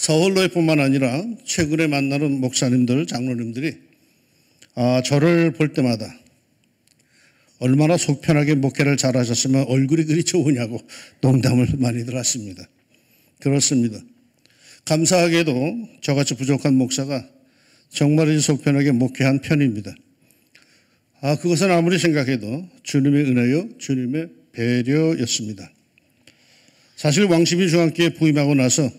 서울로뿐만 아니라 최근에 만나는 목사님들, 장로님들이 저를 볼 때마다 얼마나 속편하게 목회를 잘하셨으면 얼굴이 그리 좋으냐고 농담을 많이들 하십니다. 그렇습니다. 감사하게도 저같이 부족한 목사가 정말 속편하게 목회한 편입니다. 그것은 아무리 생각해도 주님의 은혜요, 주님의 배려였습니다. 사실 왕십리 중학교에 부임하고 나서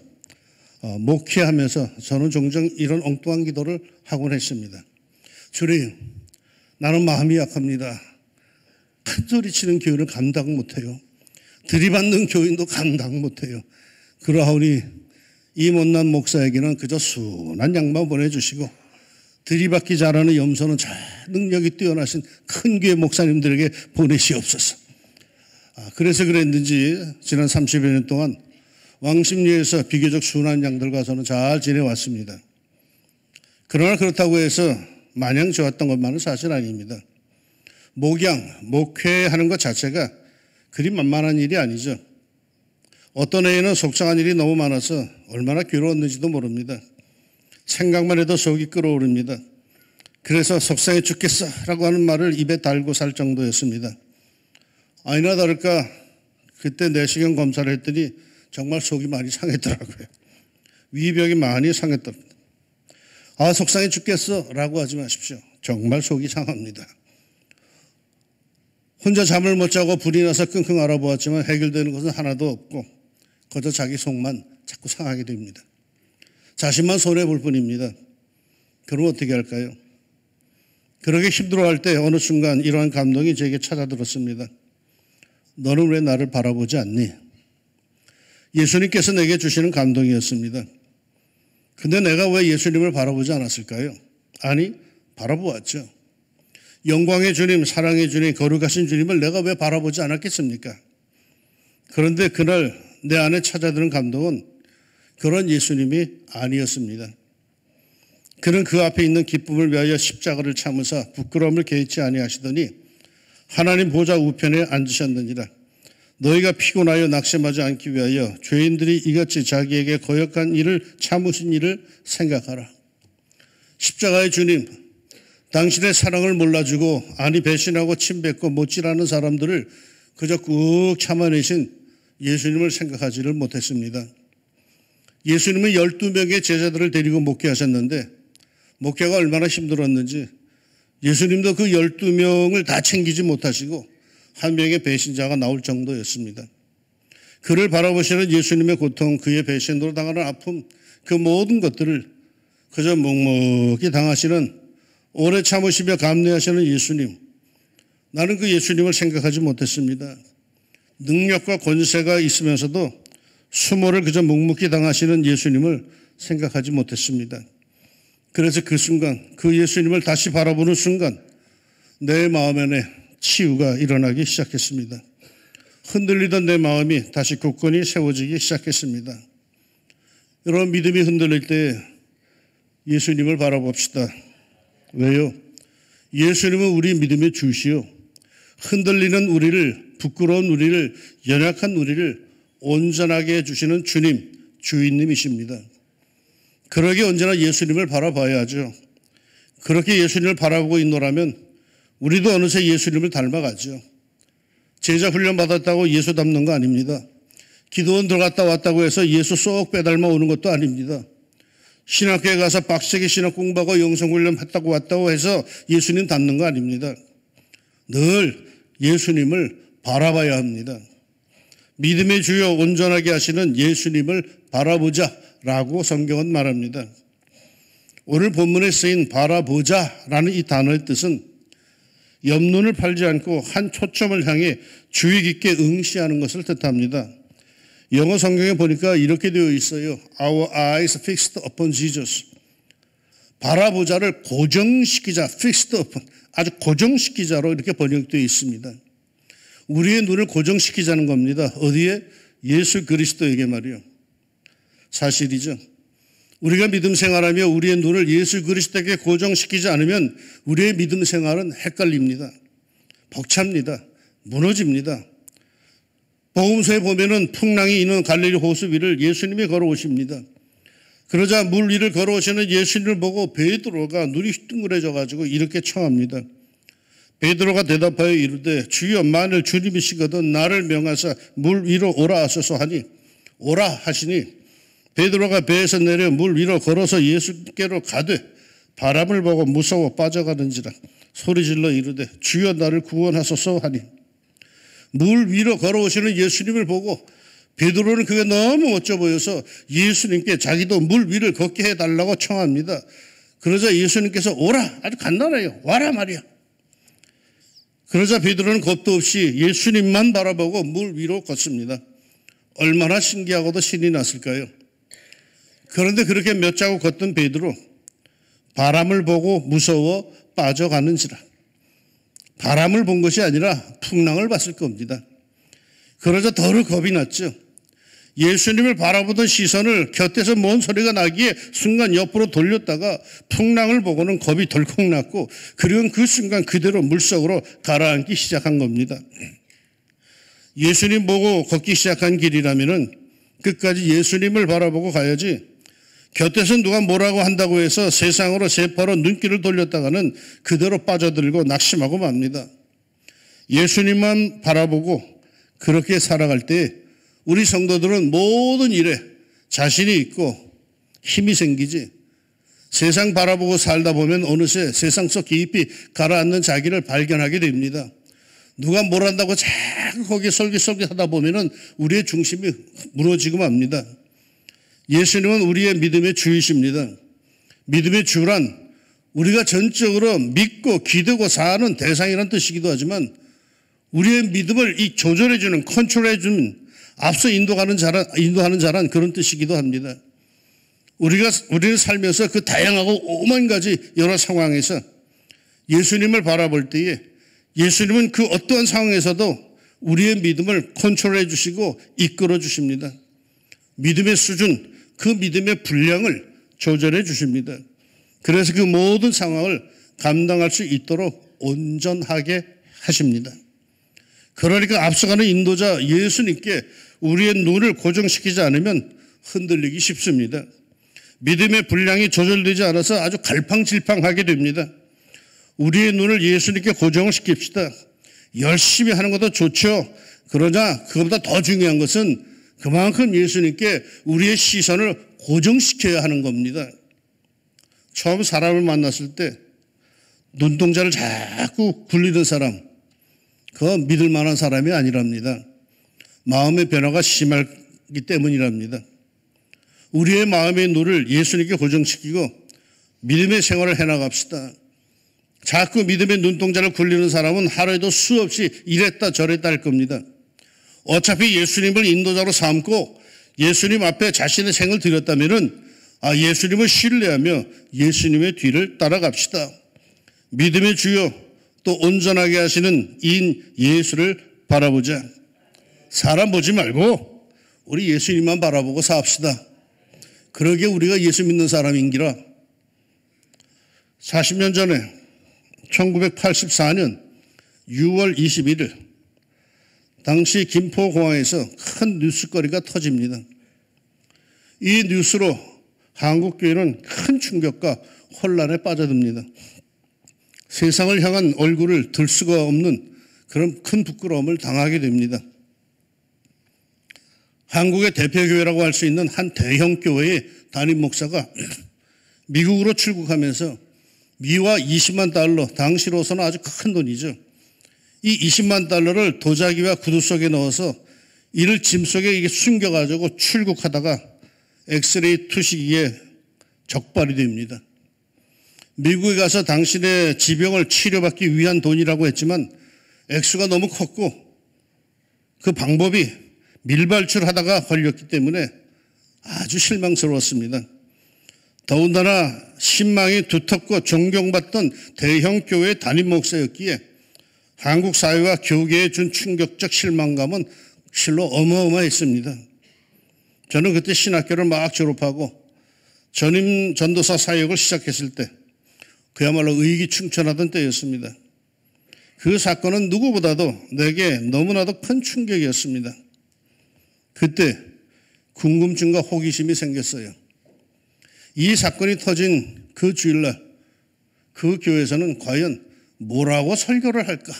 목회하면서 저는 종종 이런 엉뚱한 기도를 하곤 했습니다. 주님, 나는 마음이 약합니다. 큰 소리 치는 교인을 감당 못해요. 들이받는 교인도 감당 못해요. 그러하오니 이 못난 목사에게는 그저 순한 양만 보내주시고 들이받기 잘하는 염소는 잘 능력이 뛰어나신 큰 교회 목사님들에게 보내시옵소서. 그래서 그랬는지 지난 30여 년 동안 왕십리에서 비교적 순한 양들과 저는 잘 지내왔습니다. 그러나 그렇다고 해서 마냥 좋았던 것만은 사실 아닙니다. 목회하는 것 자체가 그리 만만한 일이 아니죠. 어떤 애에는 속상한 일이 너무 많아서 얼마나 괴로웠는지도 모릅니다. 생각만 해도 속이 끓어오릅니다. 그래서 속상해 죽겠어 라고 하는 말을 입에 달고 살 정도였습니다. 아니나 다를까 그때 내시경 검사를 했더니 정말 속이 많이 상했더라고요. 위벽이 많이 상했더라고요. 속상해 죽겠어 라고 하지 마십시오. 정말 속이 상합니다. 혼자 잠을 못 자고 불이 나서 끙끙 앓아보았지만 해결되는 것은 하나도 없고 그저 자기 속만 자꾸 상하게 됩니다. 자신만 손해볼 뿐입니다. 그럼 어떻게 할까요? 그렇게 힘들어할 때 어느 순간 이러한 감동이 제게 찾아들었습니다. 너는 왜 나를 바라보지 않니? 예수님께서 내게 주시는 감동이었습니다. 근데 내가 왜 예수님을 바라보지 않았을까요? 아니, 바라보았죠. 영광의 주님, 사랑의 주님, 거룩하신 주님을 내가 왜 바라보지 않았겠습니까? 그런데 그날 내 안에 찾아드는 감동은 그런 예수님이 아니었습니다. 그는 그 앞에 있는 기쁨을 위하여 십자가를 참으사 부끄러움을 개의치 아니하시더니 하나님 보좌 우편에 앉으셨느니라. 너희가 피곤하여 낙심하지 않기 위하여 죄인들이 이같이 자기에게 거역한 일을 참으신 일을 생각하라. 십자가의 주님, 당신의 사랑을 몰라주고 아니 배신하고 침뱉고 못질하는 사람들을 그저 꾹 참아내신 예수님을 생각하지를 못했습니다. 예수님은 12명의 제자들을 데리고 목회하셨는데 목회가 얼마나 힘들었는지 예수님도 그 12명을 다 챙기지 못하시고 한 명의 배신자가 나올 정도였습니다. 그를 바라보시는 예수님의 고통, 그의 배신으로 당하는 아픔, 그 모든 것들을 그저 묵묵히 당하시는 오래 참으시며 감내하시는 예수님. 나는 그 예수님을 생각하지 못했습니다. 능력과 권세가 있으면서도 수모를 그저 묵묵히 당하시는 예수님을 생각하지 못했습니다. 그래서 그 순간, 그 예수님을 다시 바라보는 순간 내 마음 안에 치유가 일어나기 시작했습니다. 흔들리던 내 마음이 다시 굳건히 세워지기 시작했습니다. 여러분, 믿음이 흔들릴 때 예수님을 바라봅시다. 왜요? 예수님은 우리 믿음의 주시요. 흔들리는 우리를, 부끄러운 우리를, 연약한 우리를 온전하게 해주시는 주님, 주인님이십니다. 그러게 언제나 예수님을 바라봐야죠. 그렇게 예수님을 바라보고 있노라면 우리도 어느새 예수님을 닮아가죠. 제자 훈련 받았다고 예수 닮는 거 아닙니다. 기도원 들어갔다 왔다고 해서 예수 쏙 빼닮아 오는 것도 아닙니다. 신학교에 가서 빡세게 신학 공부하고 영성훈련 했다고 왔다고 해서 예수님 닮는 거 아닙니다. 늘 예수님을 바라봐야 합니다. 믿음의 주요 온전하게 하시는 예수님을 바라보자라고 성경은 말합니다. 오늘 본문에 쓰인 바라보자라는 이 단어의 뜻은 옆눈을 팔지 않고 한 초점을 향해 주의 깊게 응시하는 것을 뜻합니다. 영어 성경에 보니까 이렇게 되어 있어요. Our eyes fixed upon Jesus. 바라보자를 고정시키자, fixed upon, 아주 고정시키자로 이렇게 번역되어 있습니다. 우리의 눈을 고정시키자는 겁니다. 어디에? 예수 그리스도에게 말이요. 사실이죠. 우리가 믿음 생활하며 우리의 눈을 예수 그리스도에게 고정시키지 않으면 우리의 믿음 생활은 헷갈립니다. 벅찹니다. 무너집니다. 복음서에 보면은 풍랑이 있는 갈릴리 호수 위를 예수님이 걸어오십니다. 그러자 물 위를 걸어오시는 예수님을 보고 베드로가 눈이 휘둥그레져 가지고 이렇게 청합니다. 베드로가 대답하여 이르되 주여 만일 주님이시거든 나를 명하사 물 위로 오라 하소서 하니 오라 하시니 베드로가 배에서 내려 물 위로 걸어서 예수께로 가되 바람을 보고 무서워 빠져가는지라 소리질러 이르되 주여 나를 구원하소서 하니 물 위로 걸어오시는 예수님을 보고 베드로는 그게 너무 멋져 보여서 예수님께 자기도 물 위를 걷게 해달라고 청합니다. 그러자 예수님께서 오라, 아주 간단해요. 와라 말이야. 그러자 베드로는 겁도 없이 예수님만 바라보고 물 위로 걷습니다. 얼마나 신기하고도 신이 났을까요? 그런데 그렇게 몇 자국 걷던 베드로 바람을 보고 무서워 빠져가는지라. 바람을 본 것이 아니라 풍랑을 봤을 겁니다. 그러자 더러 겁이 났죠. 예수님을 바라보던 시선을 곁에서 뭔 소리가 나기에 순간 옆으로 돌렸다가 풍랑을 보고는 겁이 덜컥 났고 그리고 그 순간 그대로 물속으로 가라앉기 시작한 겁니다. 예수님 보고 걷기 시작한 길이라면은 끝까지 예수님을 바라보고 가야지 곁에서 누가 뭐라고 한다고 해서 세상으로 세파로 눈길을 돌렸다가는 그대로 빠져들고 낙심하고 맙니다. 예수님만 바라보고 그렇게 살아갈 때 우리 성도들은 모든 일에 자신이 있고 힘이 생기지 세상 바라보고 살다 보면 어느새 세상 속 깊이 가라앉는 자기를 발견하게 됩니다. 누가 뭘 한다고 자꾸 거기에 솔깃솔깃하다 보면은 우리의 중심이 무너지고 맙니다. 예수님은 우리의 믿음의 주이십니다. 믿음의 주란 우리가 전적으로 믿고 기대고 사는 대상이라는 뜻이기도 하지만 우리의 믿음을 조절해주는, 컨트롤해주는, 앞서 인도하는 자란 그런 뜻이기도 합니다. 우리는 살면서 그 다양하고 오만 가지 여러 상황에서 예수님을 바라볼 때에 예수님은 그 어떠한 상황에서도 우리의 믿음을 컨트롤해 주시고 이끌어 주십니다. 믿음의 수준, 그 믿음의 분량을 조절해 주십니다. 그래서 그 모든 상황을 감당할 수 있도록 온전하게 하십니다. 그러니까 앞서가는 인도자 예수님께 우리의 눈을 고정시키지 않으면 흔들리기 쉽습니다. 믿음의 분량이 조절되지 않아서 아주 갈팡질팡하게 됩니다. 우리의 눈을 예수님께 고정을 시킵시다. 열심히 하는 것도 좋죠. 그러나 그것보다 더 중요한 것은 그만큼 예수님께 우리의 시선을 고정시켜야 하는 겁니다. 처음 사람을 만났을 때 눈동자를 자꾸 굴리는 사람, 그거 믿을 만한 사람이 아니랍니다. 마음의 변화가 심하기 때문이랍니다. 우리의 마음의 눈을 예수님께 고정시키고 믿음의 생활을 해나갑시다. 자꾸 믿음의 눈동자를 굴리는 사람은 하루에도 수없이 이랬다 저랬다 할 겁니다. 어차피 예수님을 인도자로 삼고 예수님 앞에 자신의 생을 드렸다면은 예수님을 신뢰하며 예수님의 뒤를 따라갑시다. 믿음의 주요 또 온전하게 하시는 이인 예수를 바라보자. 사람 보지 말고 우리 예수님만 바라보고 삽시다. 그러게 우리가 예수 믿는 사람인기라. 40년 전에 1984년 6월 21일 당시 김포공항에서 큰 뉴스거리가 터집니다. 이 뉴스로 한국교회는 큰 충격과 혼란에 빠져듭니다. 세상을 향한 얼굴을 들 수가 없는 그런 큰 부끄러움을 당하게 됩니다. 한국의 대표교회라고 할 수 있는 한 대형 교회의 담임 목사가 미국으로 출국하면서 미화 20만 달러, 당시로서는 아주 큰 돈이죠. 이 20만 달러를 도자기와 구두 속에 넣어서 이를 짐 속에 숨겨가지고 출국하다가 엑스레이 투시기에 적발이 됩니다. 미국에 가서 당신의 지병을 치료받기 위한 돈이라고 했지만 액수가 너무 컸고 그 방법이 밀발출하다가 걸렸기 때문에 아주 실망스러웠습니다. 더군다나 신망이 두텁고 존경받던 대형 교회 담임 목사였기에 한국 사회와 교계에 준 충격적 실망감은 실로 어마어마했습니다. 저는 그때 신학교를 막 졸업하고 전임 전도사 사역을 시작했을 때 그야말로 의기충천하던 때였습니다. 그 사건은 누구보다도 내게 너무나도 큰 충격이었습니다. 그때 궁금증과 호기심이 생겼어요. 이 사건이 터진 그 주일날 그 교회에서는 과연 뭐라고 설교를 할까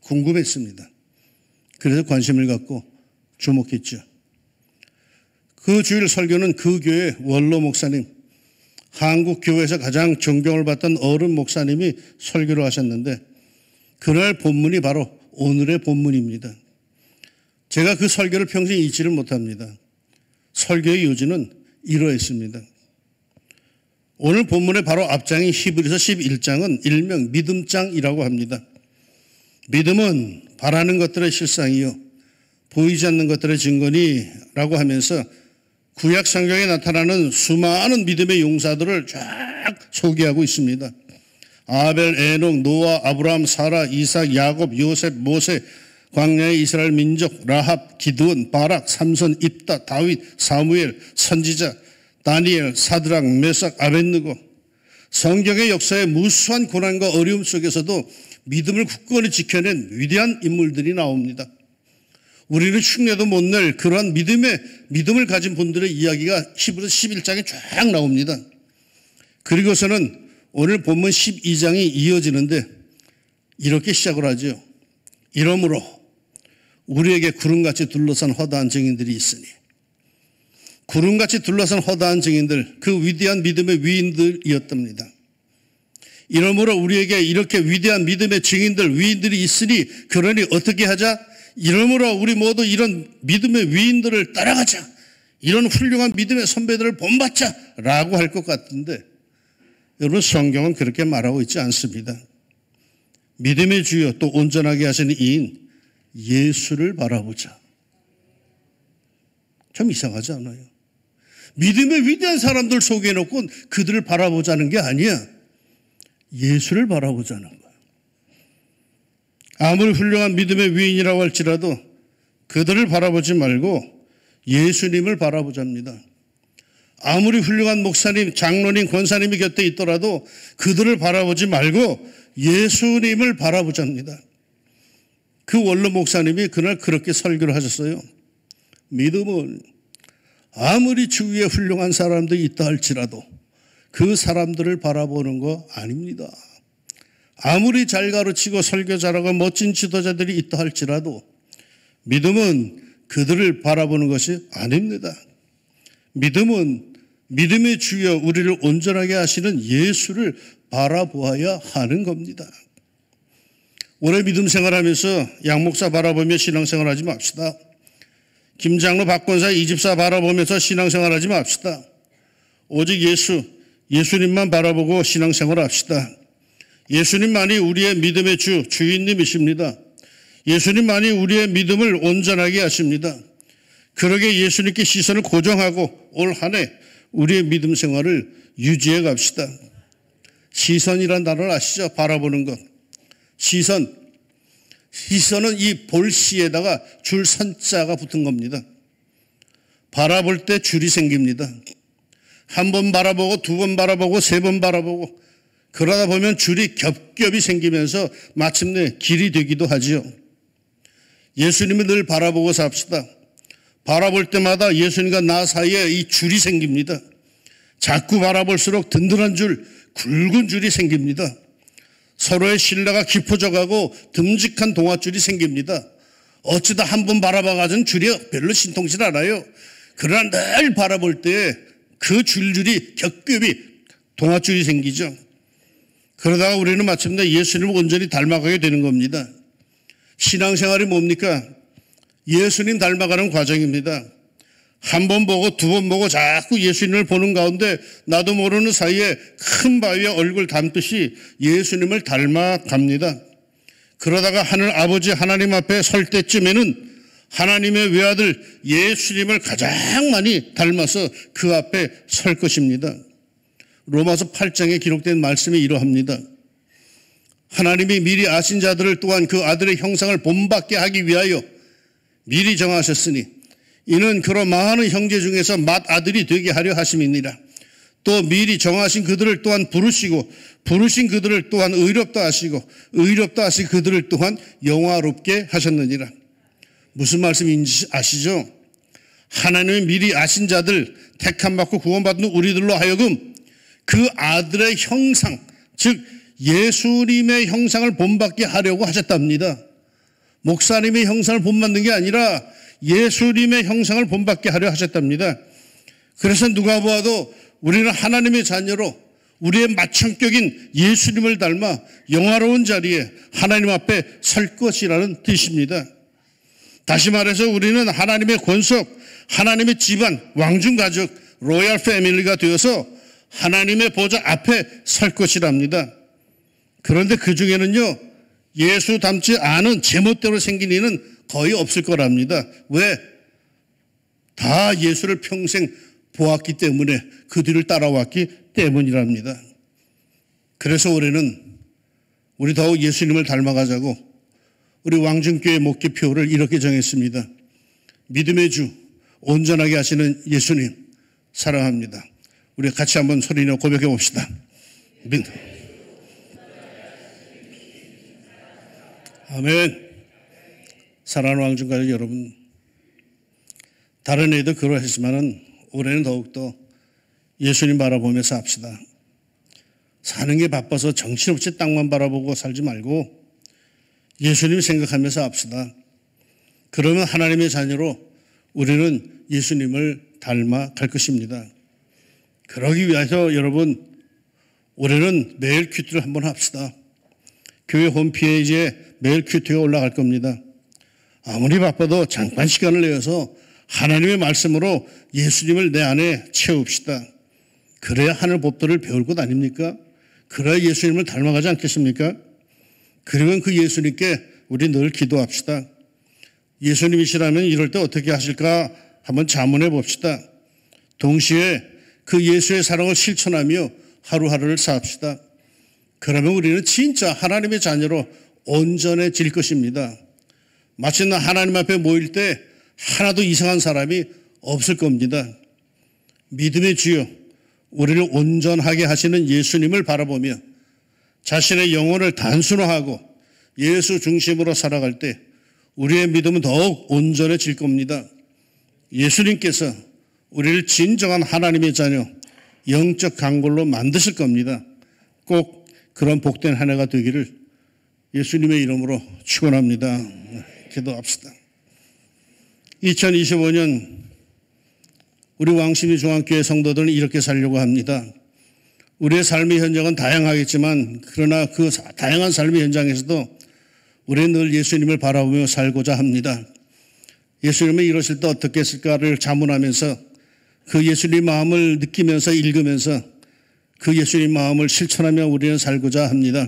궁금했습니다. 그래서 관심을 갖고 주목했죠. 그 주일 설교는 그 교회 원로 목사님, 한국 교회에서 가장 존경을 받던 어른 목사님이 설교를 하셨는데 그날 본문이 바로 오늘의 본문입니다. 제가 그 설교를 평생 잊지를 못합니다. 설교의 요지는 이러했습니다. 오늘 본문의 바로 앞장인 히브리서 11장은 일명 믿음장이라고 합니다. 믿음은 바라는 것들의 실상이요 보이지 않는 것들의 증거니라고 하면서 구약 성경에 나타나는 수많은 믿음의 용사들을 쫙 소개하고 있습니다. 아벨, 에녹, 노아, 아브라함, 사라, 이삭, 야곱, 요셉, 모세, 광야의 이스라엘 민족, 라합, 기드온, 바락, 삼손, 입다, 다윗, 사무엘, 선지자, 다니엘, 사드락, 메삭, 아벳느고. 성경의 역사의 무수한 고난과 어려움 속에서도 믿음을 굳건히 지켜낸 위대한 인물들이 나옵니다. 우리는 흉내도 못 낼 그러한 믿음을 가진 분들의 이야기가 히브리서 11장에 쫙 나옵니다. 그리고서는 오늘 본문 12장이 이어지는데 이렇게 시작을 하죠. 이러므로 우리에게 구름같이 둘러싼 허다한 증인들이 있으니. 구름같이 둘러싼 허다한 증인들, 그 위대한 믿음의 위인들이었답니다. 이러므로 우리에게 이렇게 위대한 믿음의 증인들, 위인들이 있으니 그러니 어떻게 하자? 이러므로 우리 모두 이런 믿음의 위인들을 따라가자. 이런 훌륭한 믿음의 선배들을 본받자 라고 할 것 같은데 여러분 성경은 그렇게 말하고 있지 않습니다. 믿음의 주여 또 온전하게 하시는 이인 예수를 바라보자. 참 이상하지 않아요? 믿음의 위대한 사람들 소개해놓고 그들을 바라보자는 게 아니야. 예수를 바라보자는 거야. 아무리 훌륭한 믿음의 위인이라고 할지라도 그들을 바라보지 말고 예수님을 바라보자입니다. 아무리 훌륭한 목사님, 장로님, 권사님이 곁에 있더라도 그들을 바라보지 말고 예수님을 바라보자입니다. 그 원로 목사님이 그날 그렇게 설교를 하셨어요. 믿음은 아무리 주위에 훌륭한 사람들이 있다 할지라도 그 사람들을 바라보는 거 아닙니다. 아무리 잘 가르치고 설교 잘하고 멋진 지도자들이 있다 할지라도 믿음은 그들을 바라보는 것이 아닙니다. 믿음은 믿음의 주여 우리를 온전하게 하시는 예수를 바라보아야 하는 겁니다. 오래 믿음 생활하면서 양목사 바라보며 신앙생활하지 맙시다. 김장로 박권사 이집사 바라보면서 신앙생활하지 맙시다. 오직 예수님만 바라보고 신앙생활합시다. 예수님만이 우리의 믿음의 주인님이십니다. 예수님만이 우리의 믿음을 온전하게 하십니다. 그러게 예수님께 시선을 고정하고 올 한 해 우리의 믿음 생활을 유지해 갑시다. 시선이란 단어를 아시죠? 바라보는 것. 시선은 이 볼시에다가 줄 선자가 붙은 겁니다. 바라볼 때 줄이 생깁니다. 한 번 바라보고 두 번 바라보고 세 번 바라보고 그러다 보면 줄이 겹겹이 생기면서 마침내 길이 되기도 하지요. 예수님을 늘 바라보고 삽시다. 바라볼 때마다 예수님과 나 사이에 이 줄이 생깁니다. 자꾸 바라볼수록 든든한 줄, 굵은 줄이 생깁니다. 서로의 신뢰가 깊어져 가고 듬직한 동아줄이 생깁니다. 어쩌다 한 번 바라봐가지고는 줄이 별로 신통치 않아요. 그러나 늘 바라볼 때 그 줄줄이 겹겹이 동아줄이 생기죠. 그러다가 우리는 마침내 예수님을 온전히 닮아가게 되는 겁니다. 신앙생활이 뭡니까? 예수님 닮아가는 과정입니다. 한 번 보고 두 번 보고 자꾸 예수님을 보는 가운데 나도 모르는 사이에 큰 바위에 얼굴 담듯이 예수님을 닮아갑니다. 그러다가 하늘 아버지 하나님 앞에 설 때쯤에는 하나님의 외아들 예수님을 가장 많이 닮아서 그 앞에 설 것입니다. 로마서 8장에 기록된 말씀이 이러합니다. 하나님이 미리 아신 자들을 또한 그 아들의 형상을 본받게 하기 위하여 미리 정하셨으니 이는 그런 많은 형제 중에서 맏아들이 되게 하려 하심이니라. 또 미리 정하신 그들을 또한 부르시고 부르신 그들을 또한 의롭다 하시고 의롭다 하신 그들을 또한 영화롭게 하셨느니라. 무슨 말씀인지 아시죠? 하나님이 미리 아신 자들, 택함받고 구원받는 우리들로 하여금 그 아들의 형상, 즉 예수님의 형상을 본받게 하려고 하셨답니다. 목사님의 형상을 본받는 게 아니라 예수님의 형상을 본받게 하려 하셨답니다. 그래서 누가 보아도 우리는 하나님의 자녀로 우리의 맞춤격인 예수님을 닮아 영화로운 자리에 하나님 앞에 설 것이라는 뜻입니다. 다시 말해서 우리는 하나님의 권속, 하나님의 집안, 왕중가족, 로얄 패밀리가 되어서 하나님의 보좌 앞에 설 것이랍니다. 그런데 그 중에는요, 예수 닮지 않은 제멋대로 생긴 이는 거의 없을 거랍니다. 왜? 다 예수를 평생 보았기 때문에, 그 뒤를 따라왔기 때문이랍니다. 그래서 올해는 우리 더욱 예수님을 닮아가자고 우리 왕중교회 목기표를 이렇게 정했습니다. 믿음의 주, 온전하게 하시는 예수님 사랑합니다. 우리 같이 한번 소리내어 고백해 봅시다. 아멘. 사랑하는 왕중가족 여러분, 다른 애도 그러했지만은 올해는 더욱더 예수님 바라보면서 합시다. 사는 게 바빠서 정신없이 땅만 바라보고 살지 말고 예수님 생각하면서 합시다. 그러면 하나님의 자녀로 우리는 예수님을 닮아 갈 것입니다. 그러기 위해서 여러분, 올해는 매일 큐티를 한번 합시다. 교회 홈페이지에 매일 큐티가 올라갈 겁니다. 아무리 바빠도 잠깐 시간을 내어서 하나님의 말씀으로 예수님을 내 안에 채웁시다. 그래야 하늘 법도를 배울 것 아닙니까? 그래야 예수님을 닮아가지 않겠습니까? 그러면 그 예수님께 우리 늘 기도합시다. 예수님이시라면 이럴 때 어떻게 하실까 한번 자문해 봅시다. 동시에 그 예수의 사랑을 실천하며 하루하루를 삽시다. 그러면 우리는 진짜 하나님의 자녀로 온전해질 것입니다. 마치 나 하나님 앞에 모일 때 하나도 이상한 사람이 없을 겁니다. 믿음의 주여, 우리를 온전하게 하시는 예수님을 바라보며 자신의 영혼을 단순화하고 예수 중심으로 살아갈 때 우리의 믿음은 더욱 온전해질 겁니다. 예수님께서 우리를 진정한 하나님의 자녀, 영적 강골로 만드실 겁니다. 꼭 그런 복된 한 해가 되기를 예수님의 이름으로 축원합니다. 기도합시다. 2025년 우리 왕십리 중앙교회 성도들은 이렇게 살려고 합니다. 우리의 삶의 현장은 다양하겠지만 그러나 그 다양한 삶의 현장에서도 우리는 늘 예수님을 바라보며 살고자 합니다. 예수님이 이러실 때 어떻게 했을까를 자문하면서 그 예수님 마음을 느끼면서 읽으면서 그 예수님 마음을 실천하며 우리는 살고자 합니다.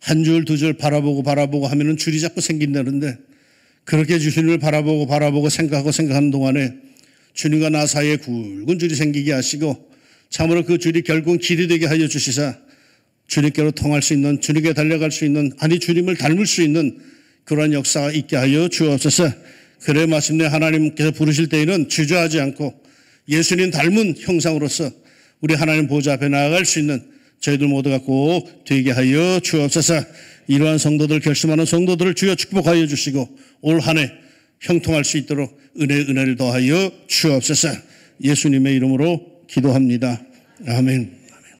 한 줄 두 줄 바라보고 하면은 줄이 자꾸 생긴다는데 그렇게 주님을 바라보고 생각하는 동안에 주님과 나 사이에 굵은 줄이 생기게 하시고 참으로 그 줄이 결국 길이 되게 하여 주시사 주님께로 통할 수 있는, 주님께 달려갈 수 있는, 아니 주님을 닮을 수 있는 그러한 역사가 있게 하여 주옵소서. 그래 마침내 하나님께서 부르실 때에는 주저하지 않고 예수님 닮은 형상으로서 우리 하나님 보좌 앞에 나아갈 수 있는 저희들 모두가 꼭 되게 하여 주옵소서. 이러한 성도들, 결심하는 성도들을 주여 축복하여 주시고 올 한 해 형통할 수 있도록 은혜를 더하여 주옵소서. 예수님의 이름으로 기도합니다. 아멘.